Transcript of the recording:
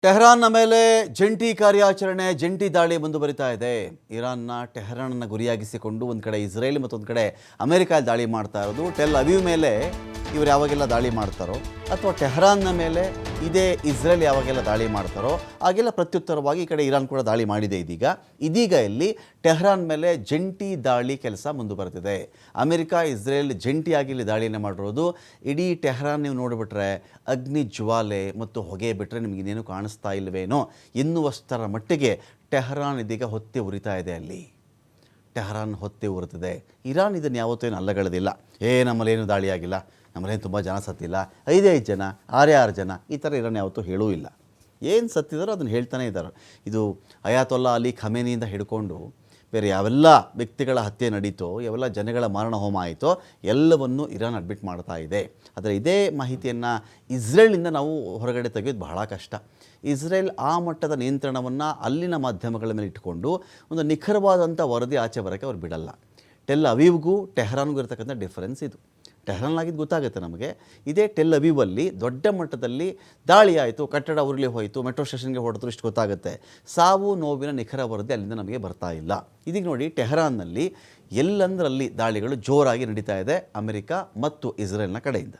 ಟೆಹರಾನ್ನ ಮೇಲೆ ಜಂಟಿ ಕಾರ್ಯಾಚರಣೆ ಜಂಟಿ ದಾಳಿ ಮುಂದುವರಿತಾ ಇದೆ. ಇರಾನ್ನ ಟೆಹರಾನ್ನ ಗುರಿಯಾಗಿಸಿಕೊಂಡು ಒಂದು ಕಡೆ ಇಸ್ರೇಲ್ ಮತ್ತೊಂದು ಕಡೆ ಅಮೆರಿಕ ದಾಳಿ ಮಾಡ್ತಾ ಇರೋದು. ಟೆಲ್ ಅವೀವ್ ಮೇಲೆ ಇವರು ಯಾವಾಗೆಲ್ಲ ದಾಳಿ ಮಾಡ್ತಾರೋ ಅಥವಾ ಟೆಹರಾನ್ನ ಮೇಲೆ ಇದೇ ಇಸ್ರೇಲ್ ಯಾವಾಗೆಲ್ಲ ದಾಳಿ ಮಾಡ್ತಾರೋ ಆಗೆಲ್ಲ ಪ್ರತ್ಯುತ್ತರವಾಗಿ ಈ ಕಡೆ ಇರಾನ್ ಕೂಡ ದಾಳಿ ಮಾಡಿದೆ. ಇದೀಗ ಇಲ್ಲಿ ಟೆಹರಾನ್ ಮೇಲೆ ಜಂಟಿ ದಾಳಿ ಕೆಲಸ ಮುಂದುವರೆದಿದೆ. ಅಮೆರಿಕ ಇಸ್ರೇಲ್ ಜಂಟಿಯಾಗಿ ಇಲ್ಲಿ ದಾಳಿಯನ್ನು ಮಾಡಿರೋದು. ಇಡೀ ಟೆಹರಾನ್ ನೀವು ನೋಡಿಬಿಟ್ರೆ ಅಗ್ನಿ ಜ್ವಾಲೆ ಮತ್ತು ಹೊಗೆ ಬಿಟ್ಟರೆ ನಿಮಗೆ ಇನ್ನೇನು ಕಾಣಿಸ್ತಾ ಇಲ್ವೇನೋ ಎನ್ನುವಷ್ಟರ ಮಟ್ಟಿಗೆ ಟೆಹರಾನ್ ಇದೀಗ ಹೊತ್ತಿ ಉರಿತಾ ಇದೆ. ಅಲ್ಲಿ ಟೆಹರಾನ್ ಹೊತ್ತಿ ಉರಿತಿದೆ. ಇರಾನ್ ಇದನ್ನು ಯಾವತ್ತೇನು ಅಲ್ಲಗಳೆದಿಲ್ಲ. ನಮ್ಮಲ್ಲೇನು ದಾಳಿ ಆಗಿಲ್ಲ, ನಮ್ಮಲ್ಲೇನು ತುಂಬ ಜನ ಸತ್ತಿಲ್ಲ, 5 ಜನ 6 ಜನ ಈ ಥರ ಇರಾನ್ ಯಾವತ್ತೂ ಹೇಳೂ ಇಲ್ಲ. ಏನು ಸತ್ತಿದಾರೋ ಅದನ್ನು ಹೇಳ್ತಾನೆ ಇದ್ದಾರೆ. ಇದು ಅಯಾತೊಲ್ಲಾ ಅಲಿ ಖಮೇನಿಯಿಂದ ಹಿಡ್ಕೊಂಡು ಬೇರೆ ಯಾವೆಲ್ಲ ವ್ಯಕ್ತಿಗಳ ಹತ್ಯೆ ನಡೀತೋ, ಯಾವೆಲ್ಲ ಜನಗಳ ಮಾರಣ ಹೋಮ ಆಯಿತೋ ಎಲ್ಲವನ್ನು ಇರಾನ್ ಅಡ್ಮಿಟ್ ಮಾಡ್ತಾ ಇದೆ. ಆದರೆ ಇದೇ ಮಾಹಿತಿಯನ್ನು ಇಸ್ರೇಲಿಂದ ನಾವು ಹೊರಗಡೆ ತೆಗೆಯೋದು ಬಹಳ ಕಷ್ಟ. ಇಸ್ರೇಲ್ ಆ ಮಟ್ಟದ ನಿಯಂತ್ರಣವನ್ನು ಅಲ್ಲಿನ ಮಾಧ್ಯಮಗಳ ಮೇಲೆ ಇಟ್ಕೊಂಡು ಒಂದು ನಿಖರವಾದಂಥ ವರದಿ ಆಚೆ ಬರೋಕ್ಕೆ ಅವ್ರು ಬಿಡಲ್ಲ. ಟೆಲ್ ಅವೀವ್ಗೂ ಟೆಹರಾನ್ಗೂ ಇರತಕ್ಕಂಥ ಡಿಫರೆನ್ಸ್ ಇದು. ಟೆಹರಾನ್ಲಾಗಿದ್ದು ಗೊತ್ತಾಗುತ್ತೆ ನಮಗೆ. ಇದೇ ಟೆಲ್ ಅವೀವಲ್ಲಿ ದೊಡ್ಡ ಮಟ್ಟದಲ್ಲಿ ದಾಳಿ ಆಯಿತು, ಕಟ್ಟಡ ಉರುಳಿ ಹೋಯಿತು, ಮೆಟ್ರೋ ಸ್ಟೇಷನ್ಗೆ ಹೊಡೆದ್ರು, ಇಷ್ಟು ಗೊತ್ತಾಗುತ್ತೆ. ಸಾವು ನೋವಿನ ನಿಖರ ವರದಿ ಅಲ್ಲಿಂದ ನಮಗೆ ಬರ್ತಾ ಇಲ್ಲ. ಇದೀಗ ನೋಡಿ ಟೆಹರಾನ್ನಲ್ಲಿ ಎಲ್ಲಂದರಲ್ಲಿ ದಾಳಿಗಳು ಜೋರಾಗಿ ನಡೀತಾ ಇದೆ ಅಮೆರಿಕ ಮತ್ತು ಇಸ್ರೇಲ್ನ ಕಡೆಯಿಂದ.